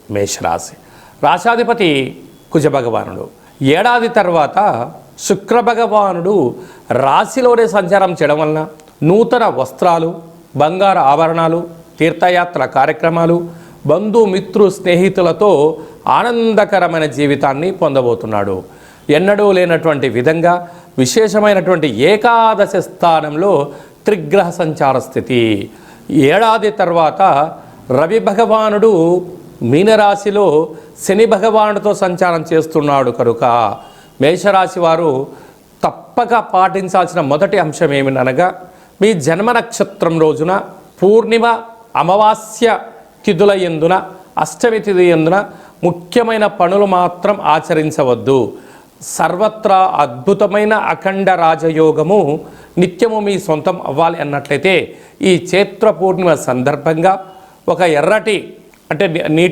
మేషరాశి. రాశాధిపతి కుజభగవానుడు. ఏడాది తర్వాత శుక్రభగవానుడు రాశిలోనే సంచారం చేయడం వలన నూతన వస్త్రాలు, బంగారు ఆభరణాలు, తీర్థయాత్ర కార్యక్రమాలు, బంధుమిత్రు స్నేహితులతో ఆనందకరమైన జీవితాన్ని పొందబోతున్నాడు. ఎన్నడూ లేనటువంటి విధంగా విశేషమైనటువంటి ఏకాదశి స్థానంలో త్రిగ్రహ సంచార స్థితి. ఏడాది తర్వాత రవి భగవానుడు మీనరాశిలో శని భగవానుడితో సంచారం చేస్తున్నాడు కనుక మేషరాశి వారు తప్పక పాటించాల్సిన మొదటి అంశం ఏమిటనగా మీ జన్మ నక్షత్రం రోజున పూర్ణిమ, అమావాస్య తిథుల యందున, అష్టమి తిథి యందున ముఖ్యమైన పనులు మాత్రం ఆచరించవద్దు. సర్వత్రా అద్భుతమైన అఖండ రాజయోగము నిత్యము మీ సొంతం అవ్వాలి అన్నట్లయితే ఈ చైత్ర పూర్ణిమ సందర్భంగా ఒక ఎర్రటి అంటే నీటి